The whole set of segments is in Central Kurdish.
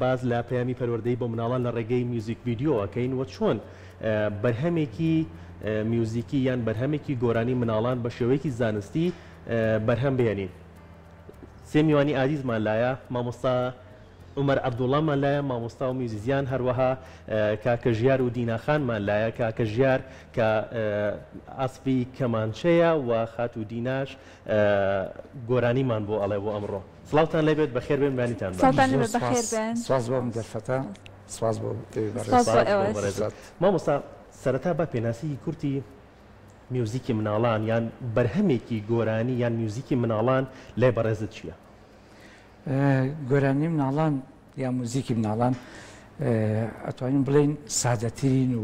باز لا پەیامی پەروەردەی بۆ مناڵان لە ڕێگەی میوزیک ڤیدیۆەکەین وە چۆن بەرهەمێکی میوزیکی یان بەرهەمێکی گۆرانی مناڵان بە شێوەیەکی زانستی بەرهەم بێنین. سێ میوانی ئازیزمان لایە، مامۆستا عومەر عەبدوڵڵامان لایە، مامۆستا و میوزیزیان، هەروەها کاکە ژیار و دیناخانمان لایە، کاکە ژیار کە ئاسپی کەمانچەیە و خات و دیناش گۆرانیمان بۆ ئەڵێ بۆ ئەمڕۆ. سڵاوتان لێبێت بەخێر بێن بانیتان باشە. سواز بۆ دەرفەتە، سواز بۆ بەڕێزات. مامۆستا سەرەتا بە پێناسیی کورتی میوزیکی مناڵان یان بەرهەمێکی گۆرانی یان میوزیکی مناڵان لێ بەڕێزت چییە؟ گۆرانی مناڵان یا موزیکی مناڵان ئەتوانین بڵێن سادەترین و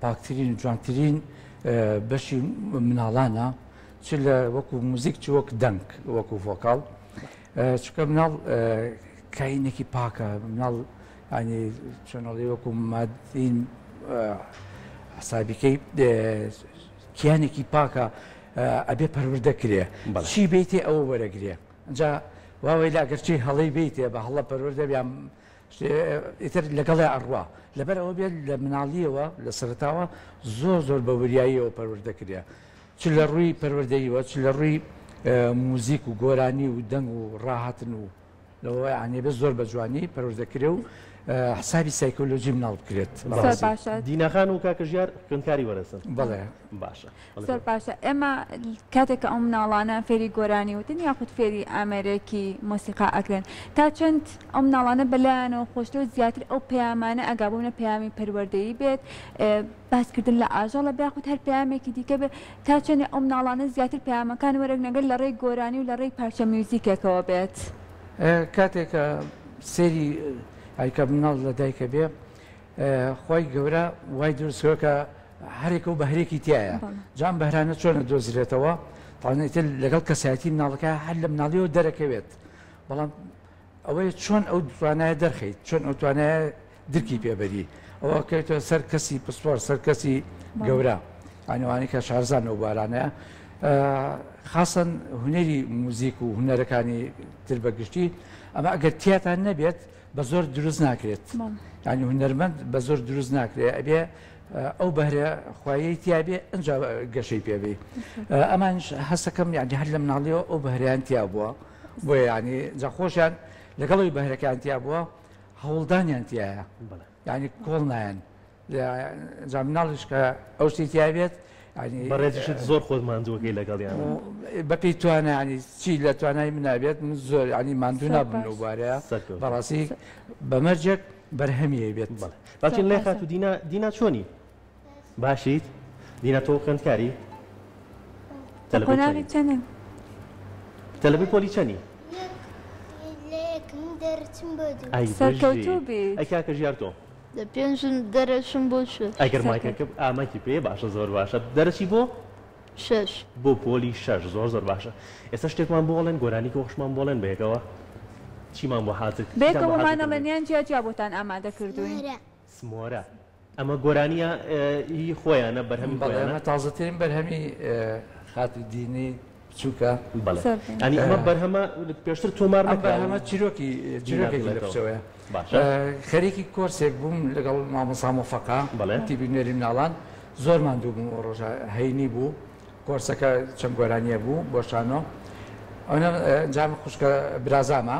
پاکترین و جوانترین بەشی مناڵانە، چ لە وەکو موزیک چ وەک دەنگ وەکو ڤۆکاڵ، چکە مناڵ کاینێکی پاکە، مناڵ ینی چۆنەڵی وەکو مادین حسابیکەی کیانێکی پاکە ئەبێ پەروەردەکرێ، چی بیتێ ئەوە وەرەگرێ. ئەجا واوەی لاگەرچی هەڵی بیتێ بە هەڵە پەروەردە بیان ئیتر لەگەڵی ئەڕوا، لەبەر ئەوە بێت لە مناڵیەوە لە سەرتاوە زۆر زۆر بە وریاییەوە پەروەردەکرێ، چ لە ڕووی پەروەردەیەوە، چ لە ڕووی موزیک و گۆرانی و دەنگ و ڕاهاتن و لەوە یانێ بێت زۆر بە جوانی پەروەردەکرێ و حسابی سایکۆلۆژی مناڵ بکرێت. دیناخان و کاکە ژیار خوێندکاری وەرەسن. بەڵێ باشە. زۆر باشە. ئێمە کاتێک کە ئەو مناڵانە فێری گۆرانی وتن یاخود فێری ئامێرێکی مۆسیقا ئەکرێن، تا چەند ئەو مناڵانە بەلایەنەوە خۆشتەوە زیاتر ئەو پەیامانە ئەگابوونە پەیامی پەروەردەیی بێت، باسکردن لە ئاژەڵە بیاخود هەر پەیامێکی دیکە بێت، تا چەند ئەو مناڵانە زیاتر پەیامەکان وەرەگ نەگەر لە ڕێی گۆرانی و لە ڕێی پارچە میوزیکێکەوە بێت. کاتێکە سێری ئایکە مناڵ لە دایکە بێ، خۆی گەورە وای دروستەوە کە هەرێکە و بەهرێکی تایە، جام بەهرانە چۆنە دۆزرێتەوە، تاڵێتتر لەگەڵ کەسایەتی مناڵەکە هەر لە مناڵیەوە دەرەکەوێت، بەڵام ئەوەیە چۆن ئەو توانایە دەرخیت، چۆن ئەو توانایە درکی پێبەری، ئەوە کەوێتەوە سەر کەسی پسپۆر، سەر کەسی گەورە، ئەوانەی کە شارزان و بارانەیە، خاصن هونەری موزیک و هونەرەکانی تر بەگشتی، ئەمە ئەگەر تیاتان نەبێت بە زۆر دروست ناکرێت، ینی هونەرمەند بە زۆر دروست ناکرێت، ئەبێ ئەو بەهرە خوایەی تیابێ ئەنج گەشەی پێبێ. ئەمانش هەستەکەم یانی هەر لە مناڵیەوە ئەو بەهریان تیا بووە، بۆیە ینی جاخۆشیان لەگەڵەوەی بەهرەکان تیا بووە هەوڵدانیان تایە، ینی کۆڵ نایەن جا مناڵش کە ئەو شتی تیابێت بەڕێزیشت زۆر خۆت ماندووەکەی لەگەڵیان بەپی توانانی چی لە توانایی منابێت، من زۆر ینی ماندوو نابن و بارەیە بەڕاستی بەمەرجێک بەرهەمیە بێت. باچین لێ خات و دینا چۆنی؟ باشیت؟ دینا تۆ خوێندکاری؟ تەلەبی پۆلی چەنی؟ سەرکەوتوو بیت. ئەی کاکە ژیار تۆ؟ لە پێنجم دەرەچم بۆ شوێ. ئەگەر مایکەکە ئاماکی پێ باشە، زۆر باشە. دەرەچی بۆ؟ 6 بۆ پۆلی 6 زۆر باشە. ئێستا شتێکمان بۆڵێن گۆرانی کە خۆشمان بۆڵێن بەیەکەوە چیمان بۆ هاتت؟ بێکەوەمانەڵێنیان جیا بۆتان ئامادە کردوین. سمۆرە ئەمە گۆرانیە هی خۆیانە بەرهەمی خۆیانە تازەترین بەرهەمی خاتی دینی بچووکە. ئەنی ئەمە بەرهەمە پێشتر تۆمار بەرهەمە چیرۆکی لەپشەوەیە. خەریکی کۆرسێک بووم لەگەڵ مامۆستا مۆفەقا تیبی نوێری مناڵان، زۆر ماندوو بووم ئەو ڕۆژە، هەینی بوو کۆرسەکە چەند گۆرانیە بوو بۆ شانۆ، ئەوە جام خوشکە برازامە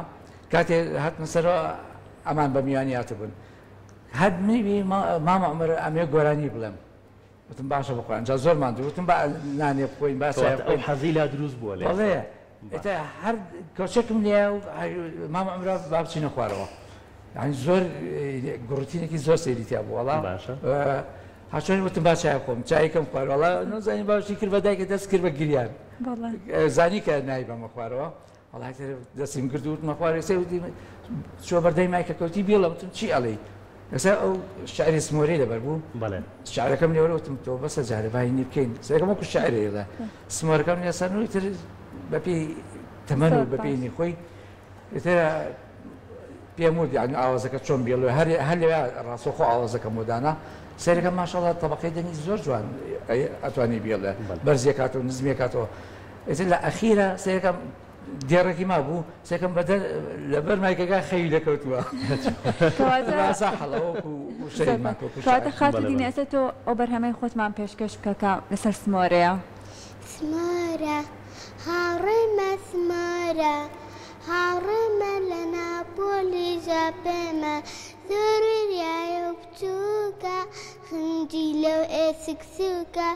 کاتێ هاتمە سەرەوە ئەمان بە میوانی هاتبوون، هەر میوی مامە عومەر ئەمێ گۆرانی بڵێم، وتم باشە بخۆیان، جا زۆر ماندوو، وتم با نانێ بخۆین باسە ئەو حەزی لا دروست بووە لێ بەڵێ ئێتا هەر کۆچێکم لێ و مامە عومرە با بچینە خوارەوە، یعنی زۆر گڕوتینێکی زۆر سەیریتیا بوو وەڵا هاچۆنی وتم با چای خۆم چایکەم خوار وەڵا نەزانی باشی کرد بە دایکە دەست کرد بە گریان زانی کە نای بەمە خوارەوە، وەڵا دەستیم کرد و وتمە خوارێ سێ وتی چۆ بەردەی مایکە کەوتی بیڵە، وتم چی ئەڵێ؟ ئێستا ئەو شعری سمۆرەی لەبەر بوو، شعرەکەم لێوەرە وتم تۆ بەسە جارە باینی بکەین، سێکەم وەکو شاعرێڵە سمۆرەکەم لێسەر تر بەپێی تەمەن و بەپێینی خۆی پێم وت یعنی ئاوازەکە چۆن بێڵێ هەر لێ ڕاستەوخۆ ئاوازەکە مۆدانە سەرەکە ماشەڵڵا تەبەقەی دەنی زۆر جوان ئەتوانی بێڵێ بەرزیە کاتەوە نزمیە کاتەوە، ئێتر لە ئەخیرە سەرەکەم دیارێکی ما بوو سێکەم بەدەر لەبەر مایکەکە خەوی لەکەوتووە ساحەڵەوەکو شەیمان کەواتە خاتی دینەسە تۆ ئەو بەرهەمەی خۆتمان پێشکەش بکە لەسەر سمۆرەیە سمارة هاڕێمە سمارە هاڕێمە لە ناپۆلی ژاپێمە زۆریایە و بچووکە خنجی لەو ئێسکسووکە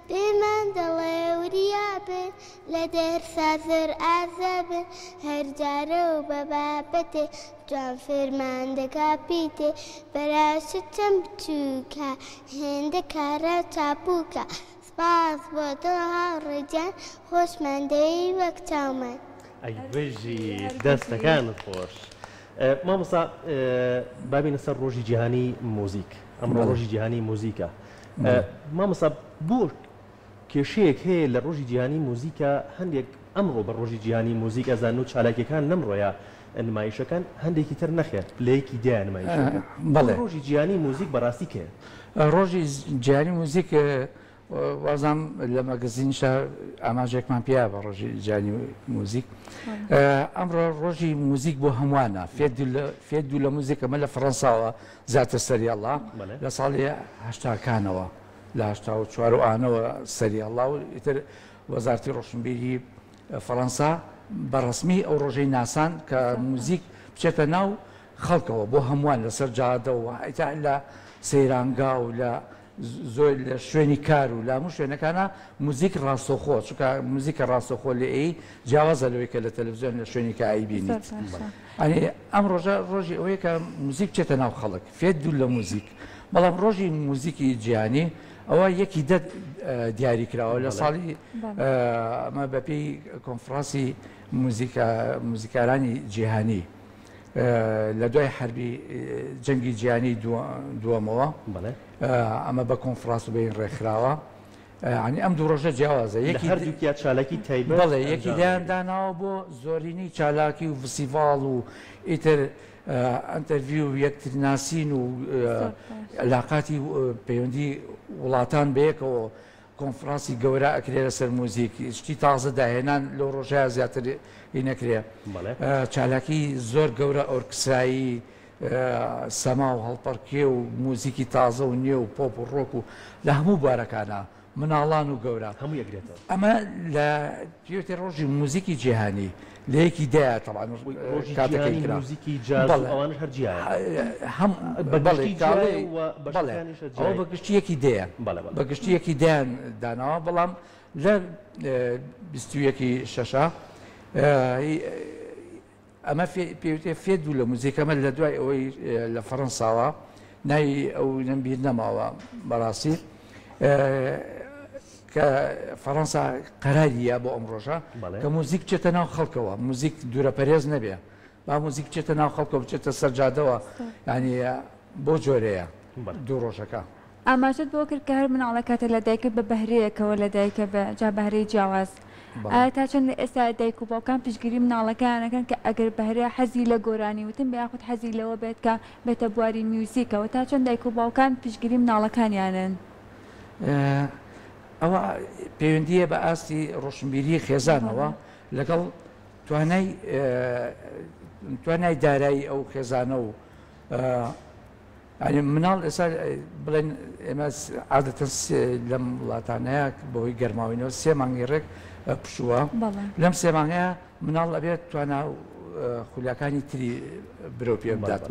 پێمان دەڵێ وریا بێ لە دەرسا زۆر ئازە بێ هەرجارە و بە بابەتێ جوان فێرمان دەکا پیتێ بەراشە چەند بچووکە هێندە کارە چاپووکە سپاس بۆ تۆ هاوڕێجان خۆشمەندەی وەک چاومان ئەی بژی دەستەکانت خۆش مامۆستا بابینە سەر ڕۆژی جیهانی موزیک ئەمڕۆ ڕۆژی جیهانی موزیکە مامۆستا بۆ کێشەیەک هەیە لە ڕۆژی جیهانی موزیکە هەندێک ئەمڕۆ بە ڕۆژی جیهانی موزیک ئەزان و چالاکیەکان نەمڕۆیە نمایشەکان هەندێکی تر نەخێت لەیەکی دیان نمایشەکە بەڵێ ڕۆژی جیهانی موزیک بەڕاستی کێ ڕۆژی جیهانی موزیک وازام لە مەگەزینشە ئاماژێکمان پێیا بە ڕۆژی جیهانی موزیک ئەمڕۆ ڕۆژی موزیک بۆ هەمووانە فێدوو لە موزیکەمە لە فەڕەنساوە زیاتر سەریاڵا لە ساڵی هەشتاکانەوە لە 1970 سەریاڵا و ئیتر وەزارەتی ڕۆشنبیری فەڕەنسا بەڕسمی ئەو ڕۆژەی ناسان کە موزیک بچێتە ناو خەڵکەوە بۆ هەمووان لەسەر جادەوە ئەیتا لە سەیرانگا و لە زۆر لە شوێنی کار و لە هەموو شوێنەکانە موزیک ڕاستەوخۆ چونکە موزیکە ڕاستەوخۆ لە ئەی جیاوازە لەوەی کە لە تەلەڤیزیۆن لە شوێنی کە ئایبینیت ئەم ڕۆژە ڕۆژی ئەوەیە کە موزیک بچێتە ناو خەڵک فێت دوو لە موزیک بەڵام ڕۆژی موزیکی جیهانی ئەوە یەکی دە دیاری کراوە لە ساڵی ئەمە بەپێی کۆنفرانسی موزیکارانی جیهانی لە دوای حربی جەنگی جیهانی دووەمەوە ئەمە بە کۆنفرانس و بین ڕێکخراوە ینی ئەم دوو ڕۆژە جیاوازە هەردووکیات چالاکی تایبەت بەڵێ یەکی دایان داناوە بۆ زۆرینی چالاکی و فستیڤاڵ و ئیتر ئەنتەرویو و یەکترناسین و علاقاتی پەیوەندی وڵاتان بەیەکەوە کۆنفرانسی گەورە ئەکرێ لەسەر موزیک شتی تازە داهێنان لەو ڕۆژەیە زیاتر نەکرێ چالاکی زۆر گەورە ئۆرکسترایی سەما و هەڵپەرکێ و موزیکی تازە و نێو و پۆپ و ڕۆک و لە هەموو بارەکانە مناڵان و گەورە هەموو یەکرێتەوە ئەمە لە پێوتێ ڕۆژی موزیکی جیهانی لە یەکی دایە تەڵان کاتەکەی موزیکی جاز ئەوانش هەرجیایە ئەوە بەگشتی یەکی دەیە بەگشتی یەکی دایان داناوە بەڵام لە 21 شەشە ئەمە پێوتێ فێت دوو لە موزیکەمە لە دوای ئەوەی لە فەڕەنساوە ناوی ئەو نەمبیر نەماوە بەڕاستی کە فەڕەنسا قەراریە بۆ ئەم ڕۆژە کە موزیک بچێتە ناو خەڵکەوە موزیک دوورە پەرێز نەبێ با موزیک بچێتە ناو خەڵکە بچێتە سەرجادەوە ینی بۆ جۆرەیە دوو ڕۆژەکە ئاماژت بۆ کرد کە هەر مناڵە کاتە لە دایکە بە بەهرەیەکەوە لە دایکە بە جا بەهرەی جیاواز تا چەند لە ئێستا دایک و باوکان پشتگیری مناڵەکانەکەن کە ئەگەر بەهرەیە حەزی لە گۆرانی وتن بە یاخود حەزی لەوە بێت کە بێتە بواری میوزیکەوە تا چەند دایک و باوکان پشتگیری مناڵەکانیانن ئەوە پەیوەندیە بە ئاستی ڕۆشنبیری خێزانەوە لەگەڵ توانای دارایی ئەو خێزانە و مناڵ ئێستا بڵێن ئێمە عادەتەن لەم وڵاتانەیە بەهۆی گەرماوینەوە 3 مانگی ڕێک پشووە لەم 3 مانگەیە مناڵ ئەبێت توانە خولیاکانی تری برۆ پێ بدات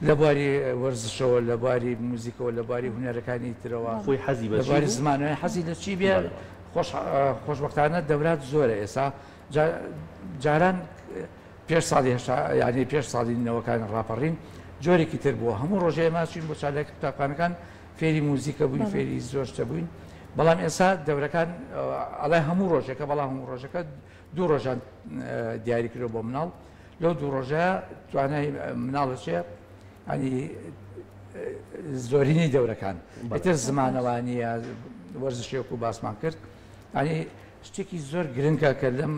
لە بواری وەرزشەوە لە بواری موزیکەوە لە بواری هونەرەکانی ترەوە خۆی حەزی لە بواری زمانەوەی حەزی لە چی بێ خۆشبەختانە دەورات زۆرە ئێستا جاران پێش ساڵی ینی پێش ساڵی نەوەکان ڕاپەڕین جۆرێکی تر بووە هەموو ڕۆژەیە ماچین بۆ چالێک قوتابخانەکان فێری موزیکە بووین فێری زۆرشتە بووین بەڵام ئێستا دەورەکان ئەڵای هەموو ڕۆژێکە بەڵام هەموو ڕۆژەکە دوو ڕۆژان دیاری کرد بۆ مناڵ لەو دوو ڕۆژەیە توانای مناڵەچێ ئەنی زۆرینی دەورەکان ئێتر زمانەوانیە وەرزشێک و باسمان کرد ئەنی شتێکی زۆر گرنگە کە لەم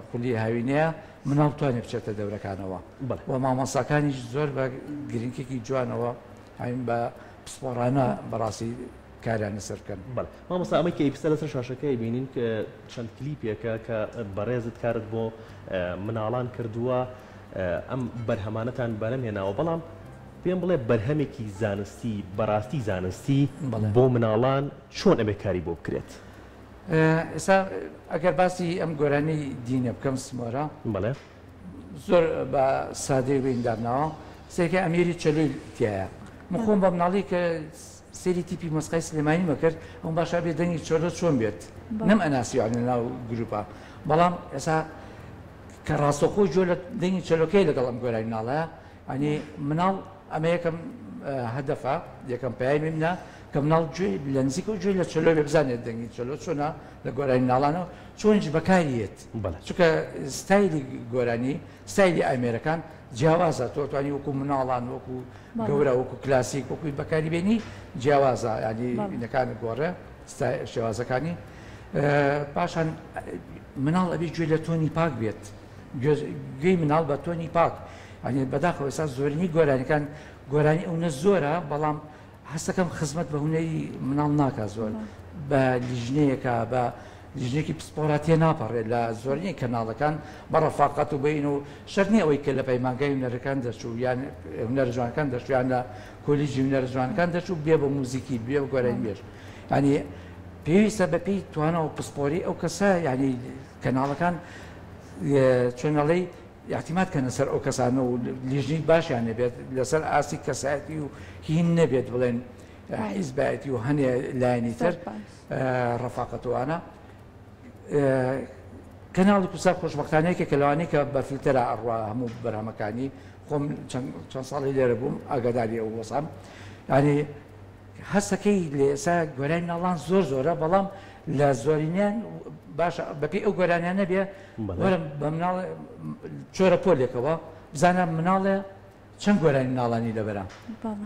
خولی هاوینەیە مناڵ توانێت بچێتە دەورەکانەوە و مامۆستاکانیش زۆر بە گرنگێکی جوانەوە هاین بە پسپۆڕانە بەڕاستی کاریانە سەرکەن. بەڵێ مامۆستا ئەمەی کە ئیپسە لەسەر شاشەکەی بینین کە چەند کلیپێکە کە بەڕێزت کارت بۆ مناڵان کردووە ئەم بەرهەمانەتان بەرەمهێناوە بەڵام پێم بڵێ بەرهەمێکی زانستی بەڕاستی زانستی بۆ مناڵان چۆن ئەبێ کاری بۆ بکرێت؟ ئێستا ئەگەر باسی ئەم گۆرانی دینە بکەم سمۆرە بەڵێ زۆر بە سادەی وێندارناوە سێکە ئەمیری چەلوی تایە مخۆم بە مناڵی کە سێری تیپی مۆسیقای سلێمانی مەکرد ئەم باشا بێ دەنگی چۆلۆ چۆن بێت نەم ئەناسیوانە ناو گروپا بەڵام ئێستا کە ڕاستەخۆی جۆ لە دەنگی چەلۆکەی لەگەڵ ئەم گۆرانی مناڵەیە ئەنی مناڵ ئەمە یەکەم هەدەفە یەکەم پایای منە کە مناڵ گوێ لە نزیکە و گوێ لە چەلۆ بێ بزانێت دەنگی چەلۆ چۆنە لە گۆرانی مناڵانەوە چۆنج بەکاریێت چونکە ستایلی گۆرانی ستایلی ئامێرەکان جیاوازە تۆ توانی وەکو مناڵان وەکو گەورە وەکو کلاسیک وەکوی بەکاری بێنی جیاوازە ینی بینەکان گۆڕە شێوازەکانی پاشان مناڵ ئەبێ گوێ لە تۆنی پاک بێت گوێی مناڵ بە تۆنی پاک ئەنی بەداخەوە ئێستا زۆرینی گۆرانەکان گۆرانی ئەوە زۆرە بەڵام هەستەکەم خزمەت بە هونەری مناڵ ناکات زۆر بە لیژنەیەکە بە لیژنێکی پسپۆراتیە ناپەڕێت لە زۆرینی کەناڵەکان بە ڕەفاقەت و بین و شەرنی ئەوەی کە لە پەیمانگای هونەرەکان دەچوو یان هونەرە جوانەکان دەچویان لە کۆلیژی هونەرە جوانەکان دەچوو بێ بە موزیکی بێ بە گۆرانی بێژ ینی پێویستە بەپێی توانەوە پسپۆری ئەو کەسە ینی کەناڵەکان چۆنەڵەی احتیمات کەنە سەر ئەو کەسانە و لیژنی باشیان نەبێت لەسەر ئاسی کەسایەتی و هین نەبێت بڵێن حیزبایەتی و هەنێ لایەنی تر ڕەفاقەتوانە کەناڵی کوسا خۆشبەختانەیەکە کە لەوانەیە کە بە فیلتەرە ئەڕوا هەموو بەرهەمەکانی خۆم چەند ساڵی لێرە بووم ئاگاداری ئەو وەسام ینی هەستەکەی لە ئێستا گۆرانی مناڵان زۆر زۆرە بەڵام لە زۆرینیان باشە بەپێی ئەو گۆرانیان نەبێ وەرم بە مناڵ چۆرە پۆلێکەوە بزانە مناڵێ چەند گۆرانی مناڵانی لەبەرە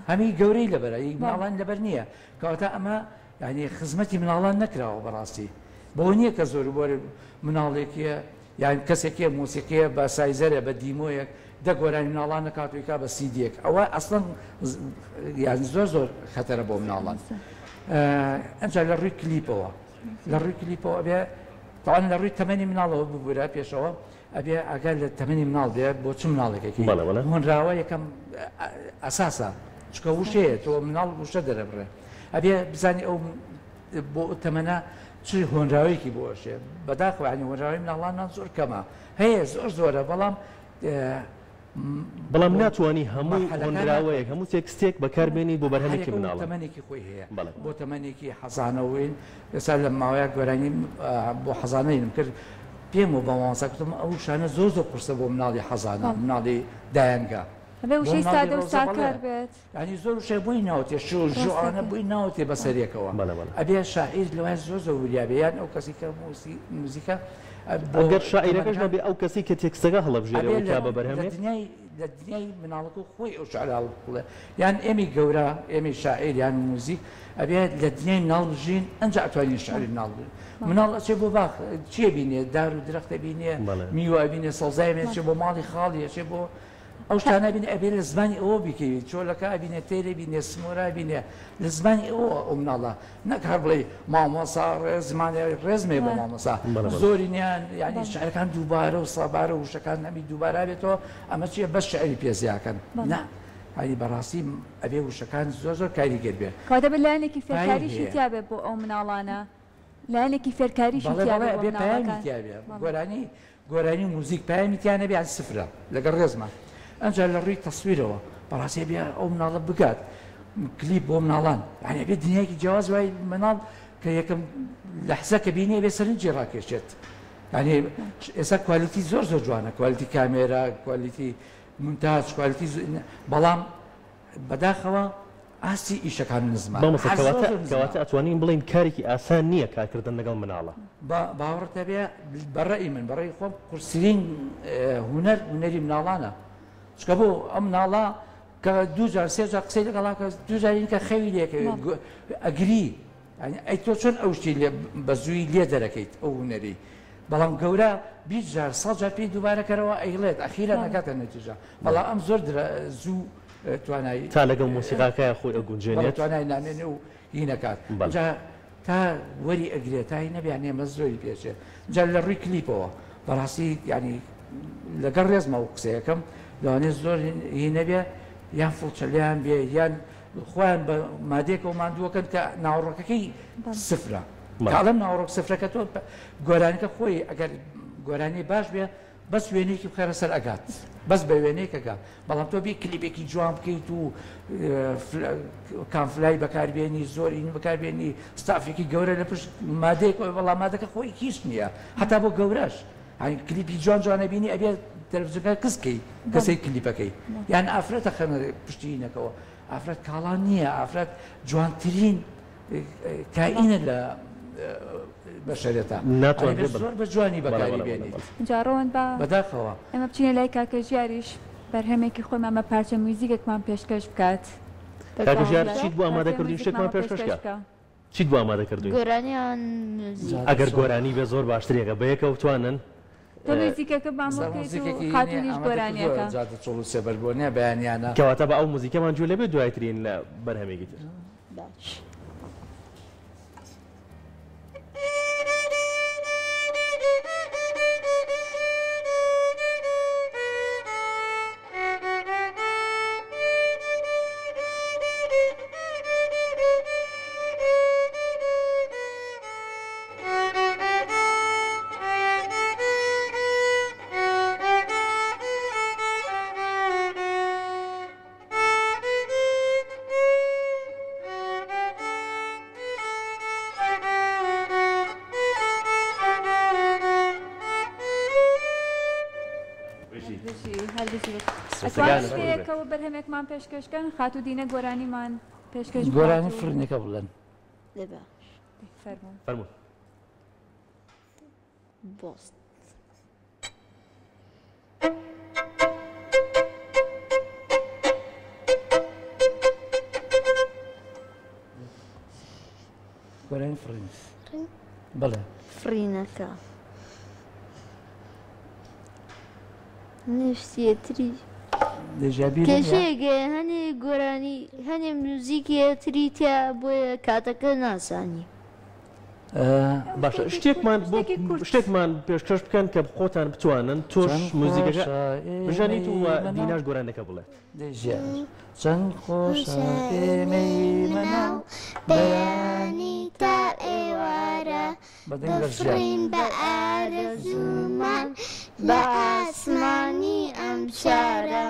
هەمی گەورەی لەبەرە مناڵان لەبەر نییە کەواتە ئەمە ینی خزمەتی مناڵان نەکراوە بەڕاستی بۆ نییە کە زۆر بۆ مناڵێکیە یان کەسێکیە مۆسیقیە بە سایزەرە بە دیمۆیەک دە گۆرانی مناڵان نەکاتویکا بە سیدیەک ئەوە ئەسڵەن یان زۆر زۆر خەتەرە بۆ مناڵان ئەنجا لە ڕووی کلیپەوە لە ڕووی کلیپەوە ئەبێ تاوان لە ڕووی تەمەنی مناڵەوە ببوورە پێشەوە ئەبێ ئاگال لە تەمەنی مناڵ بێ بۆ چ مناڵێکێکی هۆنراوە یەکەم ئەساسە چکە وشەیە تۆ مناڵ وشە دەرەبڕێ ئەبێ بزانانی ئەو بۆ تەمەنە چ هۆنراوەیەکی بۆشێ بەداخوانی هۆنراوی مناڵانان زۆر کەمە هەیە زۆر زۆرە بەڵام ناتوانانی هەموو هۆنراوەیەک هەموو تێکستێک بەکاربێنی بۆ بەرهەمێکی مناڵ تەمەنێکی خۆی هەیە بۆ تەمەنێکی حەزانەوەین ئێستا لە ماوەیە گۆرانی بۆ حەزانەیم کرد پێم و بە مامۆستاکوتم ئەو شانە زۆر زۆر قورسە بۆ مناڵی حەزانە مناڵی دایانگا وشەی سادە و ساکار بێت ینی زۆر شێ بووی ناوتێ ژوانە بووی ناوتێ بەسەرێکەوە ئەبێ شاعیر لەوای زۆر زۆر وریابێ یان ئەو کەسی کە موزیکە ئەگەر شاعیرەکەش نەبێ ئەو کەسی کە تێکستەکە هەڵەبژێرەوە کا بە بەرهەمێ لە دنیای مناڵەکە خۆی ئەو شعر هەڵبڵێ یان ئێمی گەورە ئێمی شاعیر یان موزیک ئەبێ لە دنیای مناڵ بژین ئەنجا ئەتوانین شعری مناڵ بێ مناڵ ئەچێ بۆ باخ چیە بینێ دار و درەختە بینێ میوە بینێ سەڵزای بێت چێ بۆ ماڵی خاڵی ئەچێ بۆ ئەو شتانە بینێ ئەبێ لە زمانی ئەوە بیکەویت چۆلەکە بینێ تێرە بینێ سمۆرا بینێ لە زمانی ئەوە ئەو مناڵە نەکار بڵێ مامۆسا زمانی ڕێزمێ بۆ مامۆسا زۆرینیان ینی شعرەکان دووبارە و سەبارە و شەکان نەبی دووبارە بێتەوە ئەمە چیە بەس شعری پێزیاکەن نه هەری بەڕاستی ئەبێ وشەکان زۆر زۆر کاریگەر بێ کاتە بە لایەنێکی فێرکاریشی تیابێ بۆ ئەو مناڵانە لایەنێکی فێرکاریشی تیابێ بۆ مناڵەکان گۆرانی موزیک پایمیتیانە بێ سفرە لەگەڵ ڕێزمان ئەنجا لە ڕووی تەسویرەوە بەڕاستی بێ ئەو مناڵە بگات کلیپ بۆ مناڵان یعنی بێ دنیایکی جیاواز وای مناڵ کە یەکەم لەحزە کە بینێ بێ سەرنجی ڕاکێشێت ینی ئێستا کوالیتی زۆر زۆر جوانە کوالیتی کامێرا کوالیتی مونتاژ کوالیتی بەڵام بەداخەوە ئاسی ئیشەکان نزمان کەواتە ئەتوانین بڵین کارێکی ئاسان نییە کارکردن لەگەڵ مناڵە باوەڕتە بێ بەڕێی من بەڕێی خۆم قورسترین هونەری مناڵانە چکە بۆ ئەم مناڵە کە دوجار سێجار قسەی لەگەڵاکە دوجارین کە خەوی لێکەوێت ئەگری ئەی تۆ چۆن ئەو شتی بە زووی لێ دەرەکەیت ئەو هونەری بەڵام گەورە 20 جار 100 جار پێی دووبارەکەرەوە ئەیڵێت ئەخیرا نەکاتە نەتیجە بەڵام ئەم زۆر زوو توانایی تا لەگەڵ مۆسیقاکە خۆی ئەگونجێنێت توانای نامێنێ و هی نەکات تا وەری ئەگرێت تا هی نەبیان ئێمە زۆری پێچێت جا لە ڕووی کلیپەوە بەڕاستی ینی لەگەڵ ڕێزمە و قسەیەکەم لەوانێت زۆر هی نەبێ یان فڵچەلیان بێ یان خۆیان بە مادێکەوە ماندووەکەن کە ناوڕۆکەکەی سفرە کاڵم ناوڕۆک سفرەکە تۆ گۆرانەکە خۆی ئەگەر گۆرانی باش بێ بەس وێنێکی بخێرە سەر ئەگات بەس بە وێنەیەکەگا بەڵام تۆ بێ کلیپێکی جوان بکەیت و کامفلای بەکاربێنی زۆری بەکاربێنی ستافێکی گەورە لە پشت مادەیەکەوە بەڵام مادەکە خۆی هیچ نییە هەتا بۆ گەورەش کلیپی جوان جوانە بینی ئەبێ تەلەڤیزیۆنەکە کەسکەی کەسەی کلیپەکەی یان ئافرەتە خەنە پشتینەکەەوە ئافرەت کاڵان نییە ئافرەت جوانترین کائینە لە بەشەرێتە زۆر بە جوانی بەکاری بێنیت جاڕۆن بەداخەوە ئەمە بچینە لای کاکەژیاریش بەرهەمێکی خۆمان بە پارچە موزیکێکمان پێشکەش بکات کاکەژیار چیت بۆ ئامادە کردوین شتێکمان پێشکەشکە چیت بۆ ئامادە کردوین گۆرانیان ئەگەر گۆرانی بێ زۆر باشترێکە بەیەکەوە توانن تۆ موزیکەکە بام بکەیت و خاتونیش گۆرانیەکە چۆڵ سێبەربوونیە بەیانیانە کەواتە بە ئەو موزیکەمان جوێ لەبێ دوایترین لە بەرهەمێکی تر باش ئەتوانێتەوە بەرهەمێکمان پێشکەشکەن خات و دینە گۆرانیمان پێشکەش گۆرانی فرنێکە بڵێن فەرموو بۆست گۆرانی فرن بڵێ فرینەکە نوشتێتری کێشەیەگە هەنێ گۆرانی هەنێ موزیکێتری تیا بۆیە کاتەکە ناسانی باشە شتێکمان پێشکەش بکەن کە خۆتان بتوانن تۆش موزیکەکە بژانیت و دیناش گۆرانەکە بڵێ چەند خۆشە ئێمەی مەناو بەیانی تا ئێوارە بفڕین بە ئارەزوومان بە ئاسمانی ئەم شارە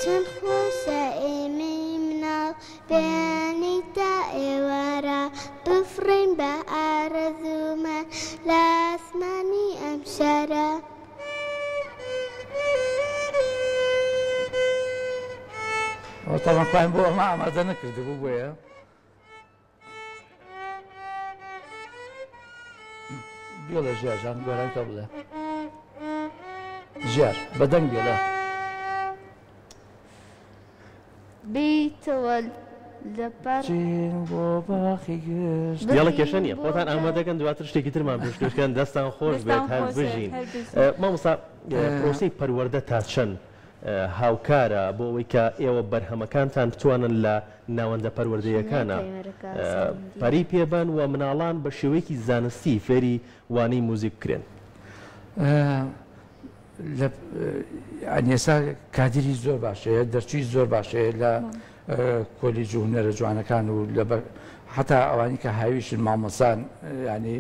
چەند خۆشە ئێمەی مناڵ بەیانی تا ئێوارە بفڕین بە ئارەزوومان لە ئاسمانی ئەم شارە تاوان خۆیان بۆ ئەمە ئامادە نەکردبوو بۆیە بێ لە ژیارژان گۆرانکە بڵێ ژیار بەدەنگ بێ بیتەوە لە پارچین بۆ باخی گشت دیاڵە کێشە نییە خۆتان ئامادەکەن دواتر شتێکی ترمان پێشکەشکەن دەستان خۆش بێت هەر بژین مامۆستا پرۆسەی پەروەردە تا چەند هاوکارە بۆ ئەوەی کە ئێوە بەرهەمەکانتان بتوانن لە ناوەندە پەروەردەیەکانە پەری پێبن و مناڵان بە شێوەیەکی زانستی فێری وانەی موزیک بکرێن ئەنێسا کادری زۆر باشەیە دەرچووی زۆر باشەیە لە کۆلیج و هونەرە جوانەکان و حتا ئەوانی کە هاویشن مامۆسان ینی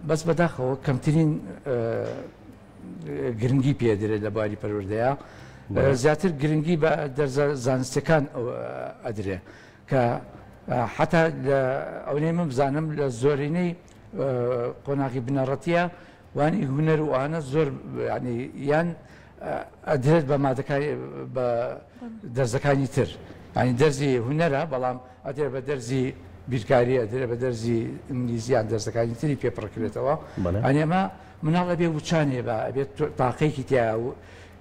بەس بەداخەوە کەمترین گرنگی پێدرێت لە باری پەروەردەیە زیاتر گرنگی بە دەرزە زانستەکان ئەدرێ کە حتا ئەوەی من بزانم لە زۆرینەی قۆناغی بنەڕەتیە وانی هونەر و ئانە زۆر یان ئەدرێت بە بە دەرزەکانی تر ینی دەرزی هونەرە بەڵام ئەدرێت بە دەرزی بیرکاری ئەدرێت بە دەرزی ئینگلیزیان دەرزەکانی تری پێپڕکرێتەوە ئەنی ئەمە مناڵ ئەبێ وچانێ بە ئەبێت تاقەیەکی تیا و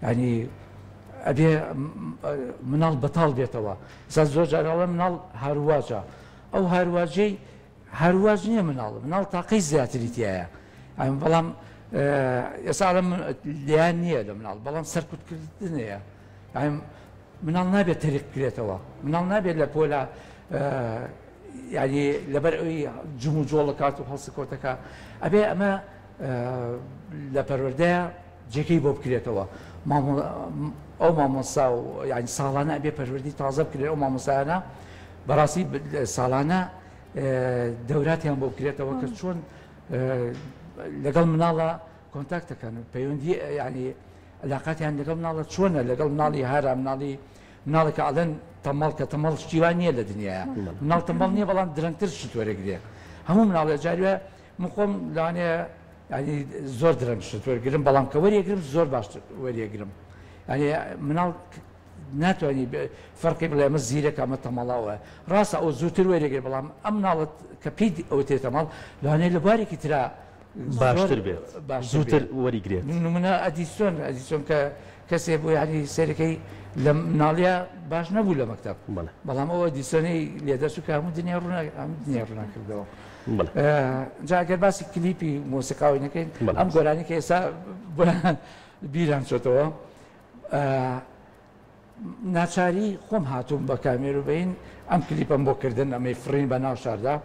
ینی ئەبێ مناڵ بەتاڵ بێتەوە سا زۆر جارەڵە مناڵ هەروواجە ئەو هەرواجەی هەرواج نییە مناڵ تاقەی زیاتری تایە بەڵام ئێستا لیان نییە لە مناڵ بەڵام سەرکوتکردنەیە مناڵ نابێت تەریق بکرێتەوە مناڵ نابێت لە پۆلا ینی لەبەر ئەوی جم و جۆڵ کات و هەڵسی کۆتەکە ئەبێ ئەمە لە پەروەردەیە جێگەی بۆ بکرێتەوە ئەو مامۆستا و ینی ساڵانە ئەبێ پەروەردی تازە بکرێت ئەو مامۆستایانە بەڕاستی ساڵانە دەوراتیان بۆ بکرێتەوە کە چۆن لەگەڵ مناڵە کۆنتاکتەکەن پەیوەندی ینی علاقاتیان لەگەڵ مناڵە چۆنە لەگەڵ مناڵی هارا مناڵێکە ئەڵێن تەمەڵ کە تەمەڵ شتیوان نییە لە دنیاە مناڵ تەمەڵ نییە بەڵام درەنگتر شت وەرەگرێ هەموو مناڵە جاریوە من خۆم لەوانەیە ینی زۆر درەنگ شت وەرگرم بەڵام کە وەریەگرم زۆر باش وەریەگرم ینی مناڵ ناتوانانی فەرقی بڵێ ئەمە زیرەکە ئەمە تەمەڵاوە ڕاستە ئەو زووتر وەرەگرێت بەڵام ئەم مناڵت کە پێی ئەو تێ تەمەڵ لەوانەیە لە بارێکی ترا باشتر بێت زووتر وەریگرێت منە ئەدیسۆن کە کەسێ بۆ ینی سەرەکەی لە مناڵیا باش نەبوو لە مەکتەب بەڵام ئەوە دیسۆنەی لێدەست و کە هەموو دنیا ڕووناکردەوە جاگەر باسی کلیپی مۆسیقاوی نەکەین ئەم گۆرانی کە ئێستا بیران چۆتەوە ناچاری خۆم هاتووم بە کامێرە بین ئەم کلیپم بۆ کردن ئەمەی فڕین بە ناو شاردا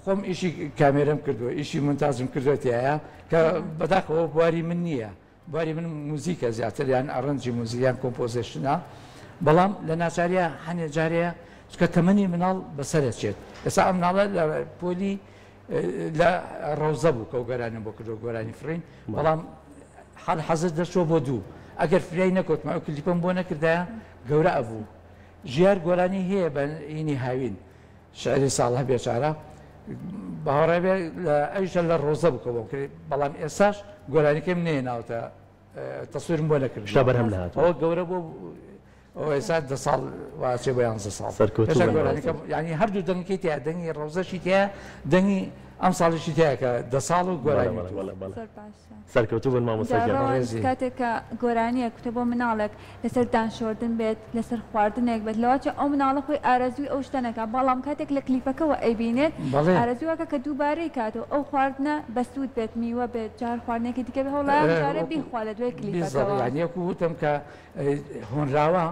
خۆم ئیشی کامێرەم کردووە ئیشی منتازم کردوێتایە کە بەداخەوە بواری من نییە بواری من موزیکە زیاتر یان ئەڕەنجی موزیکیان کۆمپۆزیشنە بەڵام لە ناچاریە هەنێ جارەیە چکە تەمەنی مناڵ بەسەرچێت ئێستا ئەم مناڵە لە پۆلی لە ڕەوزە بوو کە و گۆرانم بۆ کردو گۆرانی فرین بەڵام حەزت دەچۆ بۆ دوو ئەگەر فرای نەکۆتمە ئەو کلیپم بۆ نەکردایە گەورە ئەبوو ژیار گۆرانی هەیە بە ئینی هاوین شعری ساڵە بێچارە باوەڕێ بێ ئەویشە لە ڕۆزە بکەوە کرد بەڵام ئێساش گۆرانیکەم نێ ناوتە تەسوورم بۆ نەکرد شتا بەرهەم نهات ئەوە گەورە بۆ ئێستا 10 ساڵ واچێ بە 11 ساڵ گۆرانیکەم ینی هەردوو دەنگی تیا دەنگی ڕۆزەشی تیا دەنگی ئەم ساڵیشی تایە کە 10 ساڵ و گۆرانی سەرکەوتوو بن مامۆستاگیان کاتێککە گۆرانیە کوتە بۆ مناڵێک لەسەر دانشۆردن بێت لەسەر خواردنێک بێت لەواچە ئەو مناڵە خۆی ئارەزوی ئەو شتەنەکە بەڵام کاتێک لە کلیفەکەەوە ئەیبینێت ئارەزووەکە کە دووبارەی کاتەوە ئەو خواردنە بەسوود بێت میوە بێت جار خواردنێکی دیکە بێ هەوڵیان جارە بیخوا لە دوای کلیفەکەەوە یانیەکو وتم کە هۆنراوە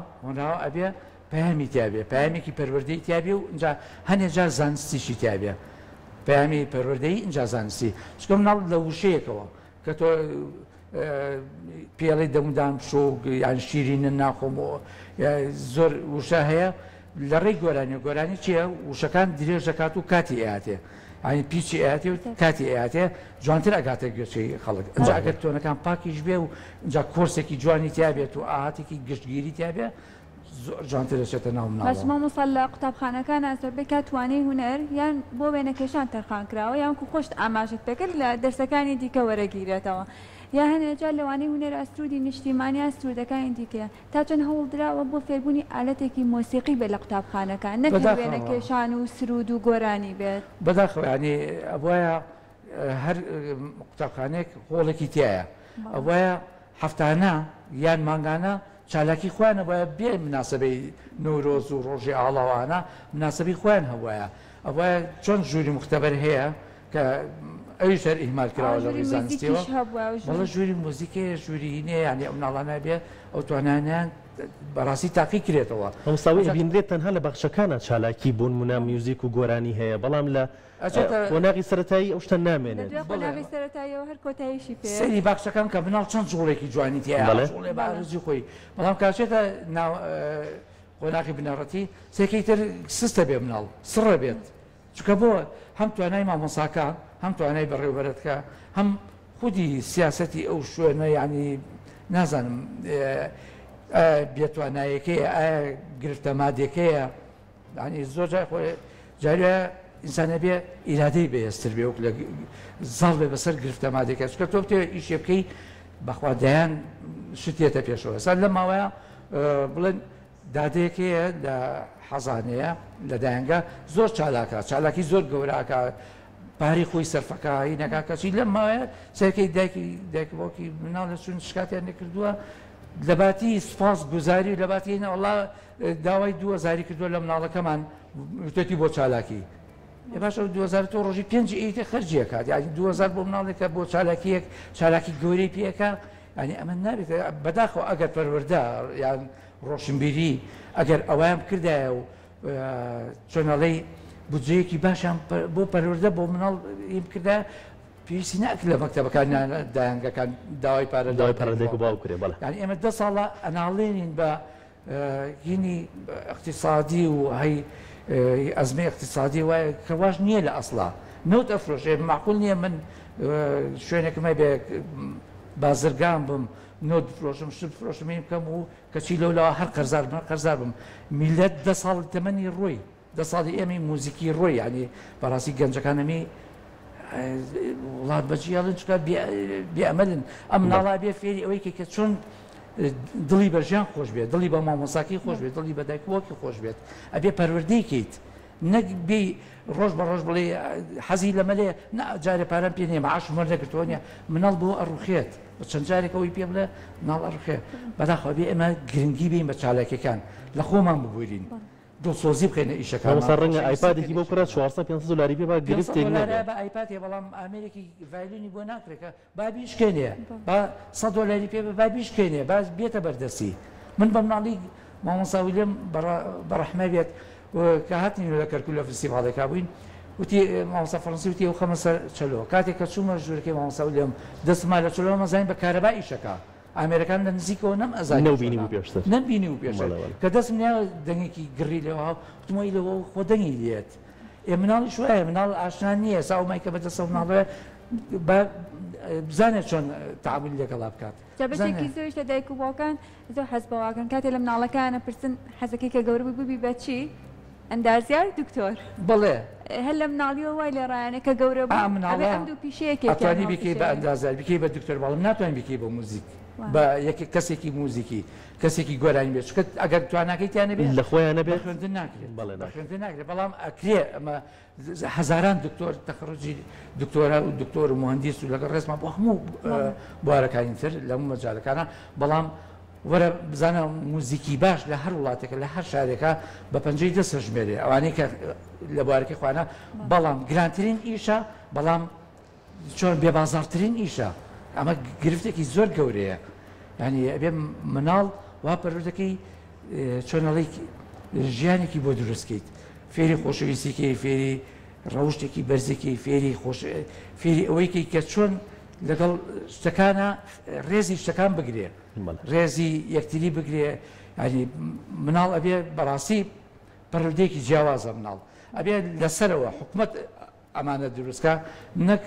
ئەبێ پەیامی تیابێ پەیامێکی پەروەردەی تیابێ و اینجا هەنێ جار زانستیشی تیابێ پەیامی پەروەردەی اینجا زانستی چکە مناڵ لە وشەیەکەوە کە تۆ پێڵی دەمودام شۆ یان شیرینە ناخۆمەوە زۆر وشە هەیە لە ڕێی گۆرانی چییە وشەکان درێژەکات و کاتی ئااتێ ئاین پیچی ئااتێ و کاتی ئااتێ جوانتر ئەگاتە گوێچەی خەڵک ئەنج ئەگەر تۆنەکان پاکیش بێ و اینجا کۆرسێکی جوانی تیابێت و ئاهاتێکی گشتگیری تیابێ جوانتر دەچێتە ناو مناڵەوە. بەس مامۆستا لە قوتابخانەکان ئەزۆربەی کاتوانەی هونەر یان بۆ وێنەکێشان تەرخانکراوە یان کو خۆشت ئاماژت پێکرد لە دەرسەکانی دیکە وەرەگیرێتەوە یا هەنێجار لەوانەی هونەر ئەسترودی نیشتیمانی ئەسترودەکانی دیکە تا چەند هەوڵدراوە بۆ فێربوونی ئالەتێکی مۆسیقی بێت لە قوتابخانەکان نەک وێنەکێشان و سرود و گۆرانی بێت بەداخەوە ینی ئەوایە هەر قوتابخانێک هۆڵێکی تایە ئەوایە هەفتانە یان مانگانە چالاکی خوانە باە بێ مناسبەی نۆرۆز و ڕۆژی ئاڵاوانە مناسبی خوان هەوایە ئەوە چۆن ژووری مختبەر هەیە کە ئەوی شەر ئیهمال کراوە لە ڕیزانستیەوە بەڵە ژووری موزیکێ ژوورینێ ینی ئەو مناڵانە بێ ئەو توانانیان بەڕاستی تاقی کرێتەوە هەمساوی بینرێت تەنها لە بەخشەکانە چالاکی بوون منا میوزیک و گۆرانی هەیە بەڵام لە قۆناغی سەرەتایی ئەو شتە نامێنێت سەری باخشەکان کە مناڵ چەند جوڵێکی جوانی تێڵێ بارزی خۆی بەڵام کاچێتە قۆناغی بنەڕەتی سێکەی تر سستە بێ مناڵ سڕە بێت چکە بۆ هەم توانای مامۆساکە هەم توانای بەڕێوەبەرەتکە هەم خودی سیاسەتی ئەو شوێنە ینی نازانم بێتوانایەکەیە ئایا گرفتەمادێکەیە ینی زۆر جای خۆی جاریە ئینسانە بێ ئیرادەی بەهێزتر بێ وەک لە زاڵ بێ بەسەر گرفتەمادێکە چکە تۆ بتێ ئیشێ بکەی بەخوادایان شتێتە پێشەوە سەر لە ماوەیە بڵێن دادەیەکەیە لە حەزانەیە لە دایانگە زۆر چالاکە چالاکی زۆر گەوراکە پاری خۆی سەرفەکەی نەکا کەچی لەم ماوەیە سەرکەی دایکبۆکی مناڵ لە چون شکاتیان نەکردووە لەباتی سپاس گوزاری و لەباتیە وڵا داوای 2000 کردووە لە مناڵەکەمان وتەتی بۆ چالاکی باش 2000 ڕۆژی 5 ئیتە خەرجیە کات یعنی 2000 بۆ مناڵێکە بۆ چالاکیەک چالاکی گەورەی پێەکە ینی ئەمە نابێت بەداخەوە ئەگەر پەروەردە یان ڕۆشنبیری ئەگەر ئەویان کردایە و چۆنەڵەی بودجەیەکی باشیان بۆ پەروەردە بۆ مناڵ کردە پێویستی ناکرد لە مەکتەبەکان دایانگەکان داوای پارەدەیەک باو کرێ بەڵێ ینی ئێمە 10 ساڵە ئەناڵێنین بە هینی اقتصادی و هەی ئەزمەی اقتصادی وایە کەواش نییە لە ئەسڵا نەوت ئەفرۆشێ معقول نییە من شوێنێکمە بێ بازرگان بم نۆت فرۆشم شت فرۆشمین بکەم و کەچی لەولەوە هەر قەرزار بم میلەت 10 ساڵ تەمەنی ڕۆی 10 ساڵی ئێمەی موزیکی ڕۆی ینی بەڕاستی گەنجەکانەمی وڵات بەجیاڵن چکە بێئەمەلن ئەم ناڵا بێ فێری ئەوەی کە چۆن دڵی بە ژیان خۆش بێت دڵی بە مامۆساکی خۆش بێت دڵی بە دایکوەکی خۆش بێت ئەبێ پەروەردەیکەیت نەک بێ ڕۆژ بە ڕۆژ بڵێ حەزی لە مەلێ جارێ پارەم پێ نیە معاش وەرە نەگرتووە نیە مناڵ بۆ ئەڕوخێت بە چەند جارێکەوەی پێ بڵێ مناڵ ئەڕوخێ بەداخەوە بێ ئێمە گرنگی بین بە چالاکیەکان لە خۆمان ببوورین دڵسۆزی بخێنە ئیشەکان ڕەنگە ئایپادێکی بۆ کرا 400 دلاری پێ با گرفتێک بە ئایپادێ بەڵام ئامێرێکی ڤایلینی بۆ ناکرێکە با بیشکێنێ با 100 دلاری پێ با بیشکێنێ با بێتە بەردەستی من بە مناڵی مامۆستا ویلێم بەڕەحمە بێت کە هاتنین لە کەرکوو لە فستیڤاڵێکا بووین وتی مامۆستا فەڕەنسی وتی ئەو خەمە سەر چەلۆ کاتێک کە چوومە ژوورەکەی مامۆستا ویلێم دەستما لە چەلۆ مەزانین بە کارەبا ئیشەکە ئامێرەکان لە نزیکەوە نەم ئەزای نەبینی و پێشتر نەبینی و پێشتر کە دەست منیا دەنگێکی گڕی لەوە وتمەوەی لەوە خۆ دەنگی لێت ئێ مناڵی شوایە مناڵ ئاشنا نییە ساومای کە بەدەستە مناڵێ بزانێت چۆن تعامل لەگەڵا بکات جابەتێکی زۆریش لە دایک و باوکان زۆر حەز بەواکەن کاتێ لە مناڵەکانە پرسن حەزەکەی کە گەورە ببی بەچی ئەندازیار دکتۆر بڵێ هەر لە مناڵیەوە وای لە ڕایانە کە گەورە ئەم دوو پیشەیەکی ئەتوانی بکەی بە ئەندازار بکەی بە دکتۆر بەڵام ناتوانین بکەی بە موزیک بە کەسێکی موزیکی کەسێکی گۆرانی بێت چکە ئەگەر تواناکەیتیانە بێت لە خۆیانە بێت خوێندن ناکرێت خوێندن ناکرێت بەڵام ئەکرێ ئەمە هەزاران دکتۆر تەخڕجی دکتۆرە و دکتۆر و مهندس و لەگەڵ ڕێزمان بۆ هەموو بوارەکانی تر لە هەموو مەجالەکانە بەڵام وەرە بزانە موزیکی باش لە هەر وڵاتێکە لە هەر شارێکە بە پەنجەی دەستە ژمێرێ ئەوانەی کە لە بوارەکەی خوانە بەڵام گرانترین ئیشە بەڵام چۆن بێبازارترین ئیشە ئەمە گرفتێکی زۆر گەورەیە ینی ئەبێ مناڵ وا پەروەردەکەی چۆنەڵی ژیانێکی بۆ دروستکەیت فێری خۆشەویستیکەی فێری ڕەوشتێکی بەرزێکی فێری ئەوەیکەی کە چۆن لەگەڵ شتەکانە ڕێزی شتەکان بگرێ ڕێزی یەکتری بگرێ ینی مناڵ ئەبێ بەڕاستی پەروەردەیەکی جیاوازە مناڵ ئەبێ لەسەرەوە حکومەت ئەمانە دروستکە نەک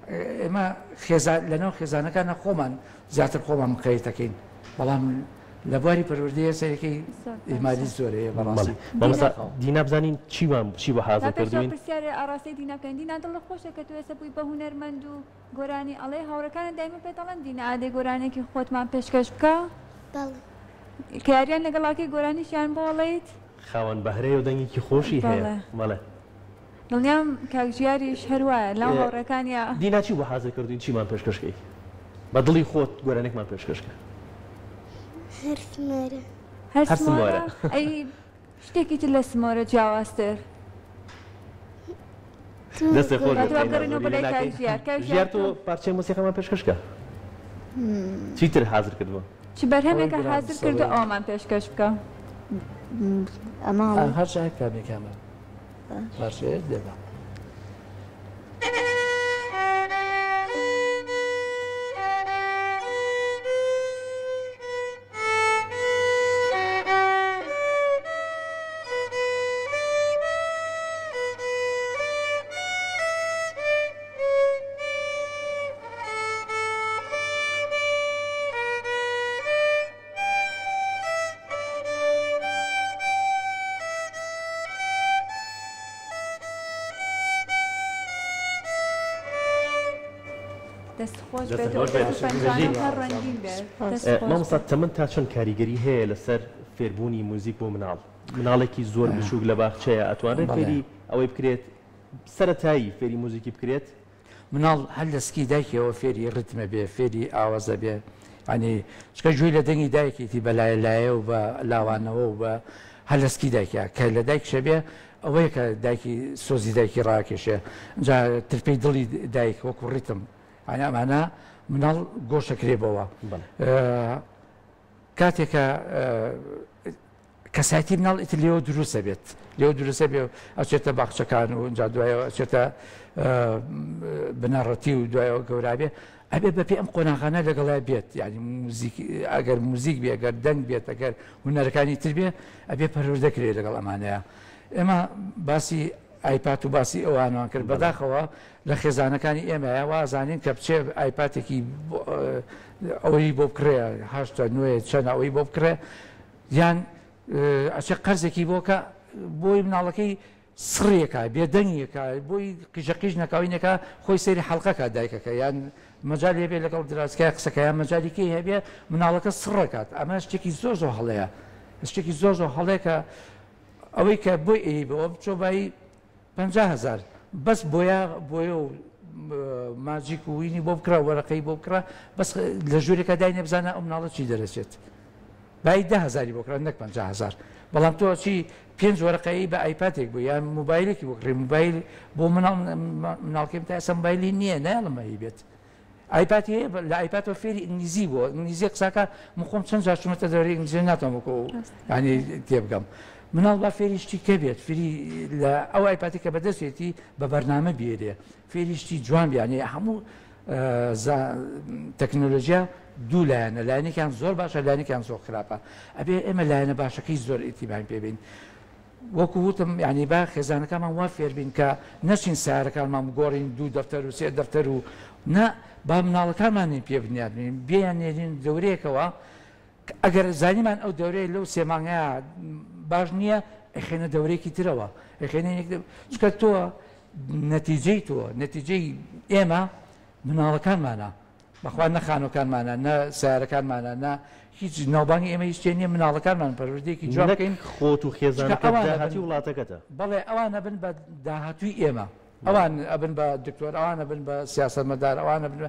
ئێمە لەناو خێزانەکانە خۆمان زیاتر خۆمان مقایەتەکەین بەڵام لە بواری پەروەردەیە سەرەکەی ئیماری زۆرەیە بەڕاستی دینا بزانین چی بە حاضر کردوین پرسیارە ئاراستی دیناکەن دینا دڵ خۆشە کە تو ئێستا بووی بە هونەرمەند و گۆرانی ئەڵێ هاوڕەکانە دایمە پێدەڵێن دینا ئادەی گۆرانێکی خۆتمان پێشکەش بکە کاریان لەگەڵاکەی گۆرانیشیان بۆڵێیت خاوەن بەهرەیە و دەنگێکی خۆشی هەیە مەڵێ دڵنیام کاکژیاریش هەروایە لەو هاوڕەکانیا دینا چی بە حاضر کردوین چیمان پێشکەشکەی بە دڵی خۆت گۆرانێکمان پێشکەشکە هەر سمۆرە ئەی شتێکی تر لە سمۆرە جیاوازتر دەستی خۆت ژیار تۆ پارچەی مۆسیقەمان پێشکەشکە چیتر حاضر کردووە چی بەرهەمێکە حاضر کردو ئەومان پێشکەش بکە ئەمە هەر شای کامێکامە باشێ دێبە مامۆستا تەمەن تا چەند کاریگەری هەیە لەسەر فێربوونی موزیک بۆ مناڵێکی زۆر بچووک لە باخچەیە ئەتوانێت فێری ئەوەی بکرێت سەرەتایی فێری موزیکی بکرێت مناڵ هەر لە سکی دایکەوە فێری ڕتمە بێ فێری ئاوازە بێ ینی چکە جوێی لە دەنگی دایکێتی بە لایە و بە لاوانەوە و بە هەر لە سکی دایکە کە لە دایک شەبێ ئەوەیە کە دایکی سۆزی دایکی ڕاکێشێ جا ترپەی دڵی دایک وەکو ڕیتم ئەمانە مناڵ گۆشەکرێبەوە کاتێکە کەسایەتی مناڵ ئیتر لێەوە دروستە بێت لێەوە دروستە بێ ئەچێتە باخچەکان و جا دوایەوە ئەچێتە بنەڕەتی و دوایەوە گەورابێ ئەبێ بەپێ ئەم قۆناغانە لەگەڵای بێت یعنی ئەگەر موزیک بێ ئەگەر دەنگ بێت ئەگەر هونەرەکانی تر بێ ئەبێ پەروەردەکرێ لەگەڵ ئەمانەیە ئێمە باسی ئایپات و باسی ئەوانوان کرد بەداخەوە لە خێزانەکانی ئێمەیە وازانین کە بچێ ئایپاتێکی ئەوەی بۆ بکرێ هەشتا نوێ چەند ئەوەی بۆ بکرێ یان ئەچێ قەرزێکی بۆکە بۆی مناڵەکەی سڕیەکە بێدەنگیەکە بۆی قیژەقیژ نەکاوینەکە خۆی سەیری حەڵقەکە دایکەکە یان مەجال هەبێ لەگەڵ دراسکای قسەکەیان مەجالیکەی هەبێ مناڵەکە سڕەکات ئەمە شتێکی زۆر زۆر هەڵەیە شتێکی زۆر زۆر هەڵەیە کە ئەوەی کە بۆی ئەیبەوە بچۆبایی 50,000 بەس بۆیە و ماجیک و وینی بۆ بکرا وەرەقەی بۆ بکرا بەس لە ژوورێکە دای نەبزانە ئەو مناڵە چی دەرەچێت بای 10,000 بۆکرا نەک 50,000 بەڵام تۆ چی 5 وەرەقەی بە ئایپاتێک بوو یان موبایلێکی بۆکڕی موبایل بۆ مناڵکەم تا ئێستا موبایلی نییە نایڵمەهی بێت ئایپاتی هەیە لە ئایپاتەوە فێری ئینگلیزی بووە ئینگلیزی قساکە مخۆم چەند جار چوونەتە دەوری ئینگلیزی ناتوانم وەکو ینی تێبگەم مناڵ با فێری شتی کە بێت فێری لە ئەو ئایپاتی کە بەدەستێتی بە بەرنامە بێرێ فێری شتی جوان بیانێ هەموو تەکنۆلۆژیا دوو لایەنە لایەنێکیان زۆر باشە لایەنێکیان زۆر خراپە ئەبێ ئێمە لایەنە باشەکەی زۆر ئیتیبان پێبین وەکو وتم ینی با خێزانەکانمان وا فێربین کە نەچین سیارەکانمان گۆڕین 2 دەفتەر و 3 دەفتەر و نە با مناڵەکانمانین پێ بنیادین بیان نێرین دەورەیەکەوە ئەگەر زانیمان ئەو دەورەیە لەو سێمانگەیە باش نییە ئەخێنە دەورێکی ترەوە چکە تۆ نەتیجەی تۆ نەتیجەی ئێمە مناڵەکانمانە بەخوا نەخانۆکانمانە نە سیارەکانمانە نە هیچ ناوبانگی ئێمە هیچ نیە مناڵەکانمان پەروەردەیەکی جوان بکەین خۆت و خێزانەکەی وڵاتەکەتە بەڵێ ئەوانە بن بە داهاتووی ئێمە ئەوان ئەبن بە دکتۆر ئەوانە بن بە سیاسەتمەدار ئەوانە بن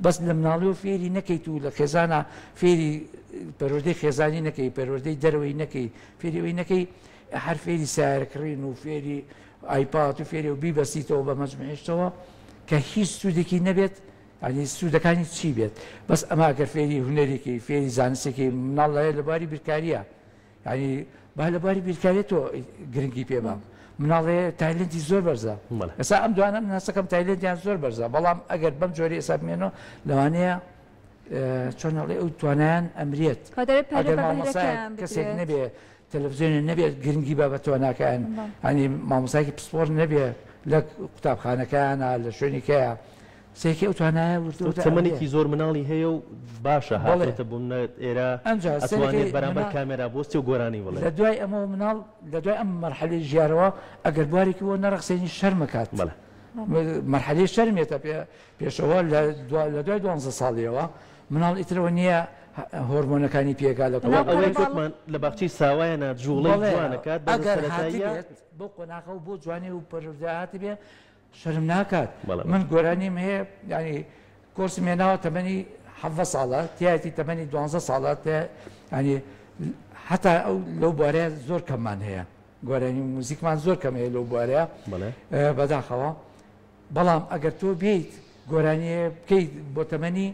بەس لە مناڵی و فێری نەکەیت و لە خێزانە فێری پەروەردەی خێزانی نەکەی پەروەردەی دەرەوەی نەکەی فێریەوەی نەکەی هەر فێری سیارەکڕین و فێری ئایپات و فێری و بیبەستیتەوە بە مەجموعیشتەوە کە هیچ سوودێکی نەبێت ینی سوودەکانی چی بێت بەس ئەمە ئەگەر فێری هونەرێکی فێری زانستێکی مناڵ لە باری بیرکاریە ینی با لە باری بیرکاریە تۆ گرنگی پێ بام مناڵەیە تایلندی زۆر بەرزە ئێستا ئەم دوانە ناسەکەم تایلندیان زۆر بەرزە بەڵام ئەگەر بەم جۆری ئێسابمێنەوە لەوانەیە چۆنەڵێ ئەو توانیان ئەمرێت ئەگەر مامۆسای کەسێک نەبێ تەلەڤیزیۆنێ نەبێت گرنگی بە تۆناکەیان ینی مامۆسایکی پسپۆر نەبێ لە قوتابخانەکەیانە لە شوێنێکەیە سێکی ئەو توانایە تەمەنێکی زۆر مناڵی هەیە و باشە هاڵێتە بوون ئێرە ئەتوانێت بەرامبەر کامێرا بۆستی و گۆرانی وڵێ لە دوای ئەمە مناڵ لە دوای ئەم مەرحەلەی ژیارەوە ئەگەر بوارێکی بۆ نەڕەخسێنی شەرمەکات مەرحەلەی شەرمێتە پێشەوە لە دوای 12 ساڵیەوە مناڵ ئیترەوە نییە هۆرمۆنەکانی پێگا لە ئەوەی گوتمان لە باخچەی ساوایەنە جوڵەی جوانەکات بۆ قۆناغە و بۆ جوانی و پەروەردەهاتی بێ شەرم ناکات من گۆرانیم هەیە ینی کۆرسم هێناوە تەمەنی 7 ساڵە تایەتی تەمەنی 12 ساڵات ینی حتا ئەو لەو بوارەیە زۆر کەممان هەیە گۆرانی موزیکمان زۆر کەم هەیە لەو بوارەیە بەداخەوە بەڵام ئەگەر تۆ بێیت گۆرانیە بکەیت بۆ تەمەنی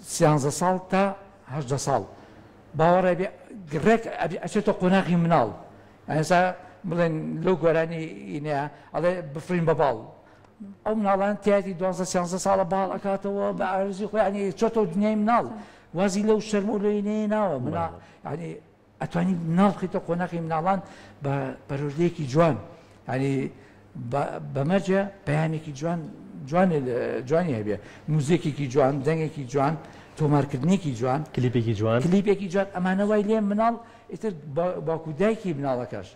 13 ساڵ تا 18 ساڵ باوەڕێ بێ گڕێک ئەچێتە قۆناغی مناڵ ئەسا بڵێن لەو گۆرانی ئینەیە ئەڵێ بفرین بە باڵ ئەو مناڵان تایەتی 12 ساڵە باڵ ئەکاتەوە بە ئارزوی خۆیانی چۆتە دنیای مناڵ وازی لەو شەرم و لەوینەیە ناوە ینی ئەتوانی مناڵ بخیتە قۆناغی مناڵان بە پەروەردەیەکی جوان ینی بەمەجە پەیامێکی جوانی هەبێ موزیکێکی جوان دەنگێکی جوان تۆمارکردنێکی جوان کلیپێکی جوان ئەمانە وای لێ مناڵ ئیتر باکودایکی مناڵەکەش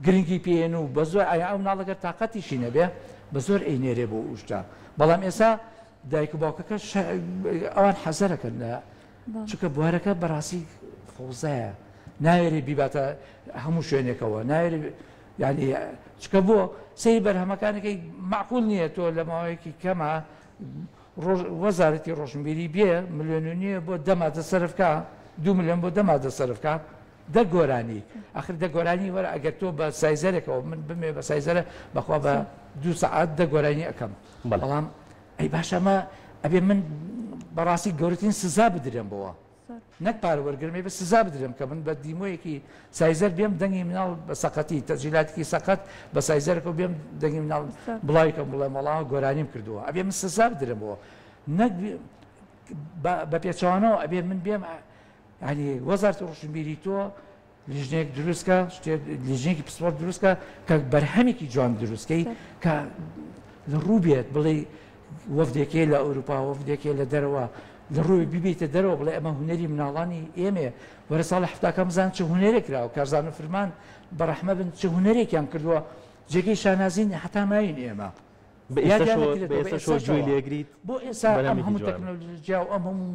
گرنگی پێێن و بە زۆر ئەو مناڵەکە تااقەتیشی نەبێ بە زۆر ئەینێرێ بۆ ئوشتا بەڵام ئێستا دایک و باوکەکە ئەوان حەزەرەکەن چونکە بوارەکە بەڕاستی فۆزایە ناوێری بیباتە هەموو شوێنێکەوە ناوێری ینی چکە بۆ سەیری بەرهەمەکانەکەی معقول نییە تۆ لە ماوەیەکی کەمە وەزارەتی ڕۆشنبیری بێ ملیۆن و نییە بۆ دەمادە سەرفکە 2 ملیۆن بۆ دەمادە سەرفکە دە گۆرانی ئاخر دە گۆرانی وەرە ئەگەر تۆ بە سایزەرێکەوە من بمێ بە سایزەرە بەخوا بە 2 سەعات دە گۆرانی ئەەکەم بەڵام ئەی باشەمە ئەبێ من بەڕاستی گەورەترین سزا بدرێم بەوە نەک پارەوەرگرمێ بە سزا بدرێم کە من بە دیمۆیەکی سایزەر بێم دەنگی مناڵ بە سەقەتی تەجیلاتێکی سەقەت بە سایزەرەکە بێم دەنگی مناڵ بڵاویکەم بڵێ مەڵاوە گۆرانیم کردووە ئەبێ من سزا بدرێم بەوە نەک بە پێچوانەوە ئەبێ من بێم ینی وەزارەتی ڕۆشنبیری تۆ لیژنێک دروستکە لیژنێکی پسپۆرت دروستکە کە بەرهەمێکی جوان دروستکەی کە ڕوو بێت بڵێ وەفدێکی لە ئەوروپا وەفدێکی لە دەرەوە لە ڕووی بیبێتە دەرەوە بڵێ ئەمە هونەری مناڵانی ئێمێ وەرە ساڵی هەفتاکە مزان چه هونەرێکراوە کارزان و فرمان بەڕەحمە بن چه هونەرێکیان کردووە جێگەی شانازین هەتا ماین ئێمە لێگریت بۆ ئێستا ئەم هەموو تەکنۆلۆژیا و ئەم هەموو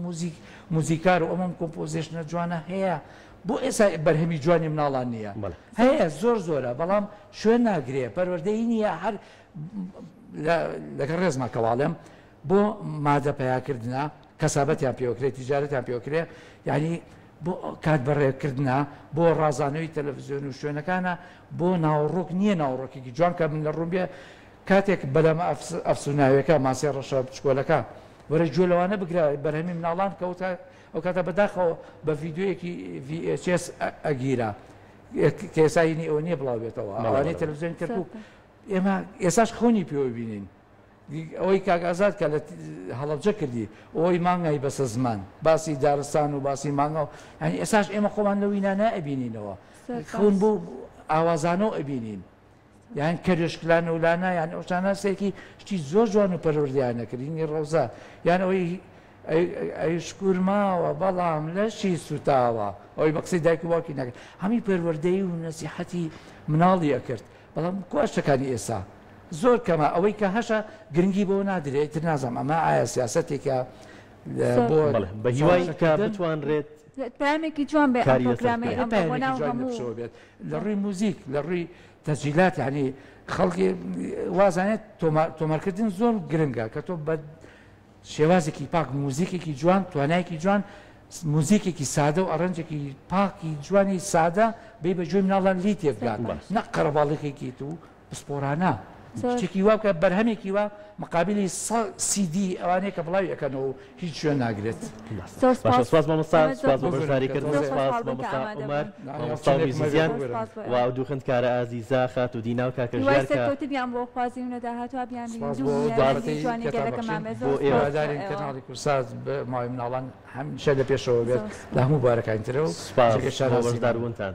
موزیکار و ئەمەم کۆمپۆزیشنە جوانە هەیە بۆ ئێستا بەرهەمی جوانی مناڵان نییە هەیە زۆرە بەڵام شوێن ناگرێ پەروەردەی نییە هەر لەگەڵ ڕێزما کەواڵێم بۆ مادە پیاکردنا کەسابەتیان پێوەکرێت تیجارەتیان پێوەکرێ یعنی بۆ کات بەڕێکردنا بۆ ڕازانەوەی تەلەڤیزیۆن و شوێنەکانە بۆ ناوڕۆک نییە ناوڕۆکێکی جوان کە من لە ڕوون بێ کاتێک بەلەمە ئەفسوناویەکە ماسی ڕەشە بچکۆلەکە وەرە جوێلەوانە بگرە بەرهەمی مناڵان کەوتە ئەو کاتە بەداخەوە بە ڤیددیوەیەکی VHS ئەگیرە کێساینی ئەوە نییە بڵاو بێتەوە ئەوانەی تەلەڤیزیۆن کردو ئێمە ئێساش خۆنی پێوە بینین ئەوەی کاگازات کە لە هەڵەبجە کردی ئەوەی مانگای بەسە زمان باسی دارستان و باسی مانگە و ینی ئێساش ئێمە خۆمان لەوینانە ئەبینینەوە خون بۆ ئاوازانەوە ئەبینین یان کەرشکلانە ولانە یان ئەوشانە سێکی شتی زۆر جوان و پەروەردیانەکردنی ڕەوزە یان ئەوەی ئەیشکور ماوە بەڵام لەشی سوتاوە ئەوەی بە قسەی دایک و باوکی نەکرد هەمی پەروەردەی و نەسیحەتی مناڵی ئەکرد بەڵام کواشتەکانی ئێستا زۆر کەمە ئەوەی کە هەشە گرنگی بۆ نادرێت تر نازانم ئەمە ئایا سیاسەتێکە بۆ بە هیوای کە بتوانرێت پامێکی جوان بێ پرۆگرامی بێت لە ڕووی موزیک لە ڕووی تەسجیلات یعنی خەڵکی وازانێت تۆمارکردن زۆر گرنگە کە تۆ بە شێوازێکی پاک موزیکێکی جوان توانایەکی جوان موزیکێکی سادە و ئەڕەنجێکی پاکی جوانی سادە بێ بە جوێی مناڵان لی تێبگات نەک قەرەباڵێکێکی و پسپۆرانە شتێکی وا بکە بەرهەمێکی وا مقابلی CD ئەوانەیە کە بڵاوی ئەەکەنەوە هیچ شوێن ناگرێت سپاس مامۆستا سپاس بۆ بەشداریکردن سپاس مامۆستا عومەر مامۆستا میزیان و ئەو خوێندکارە ئازیزا خات و دینا و کاکەژار کەوتبیان بۆ خوازیونە داهاتوە بیان بۆ ئێوادارین کەناڵی کورسات ماوەی مناڵان هەمیشە لە پێشەوە بێت لە هەموو بارەکانترە و سپاس بۆ بەشداربوونتان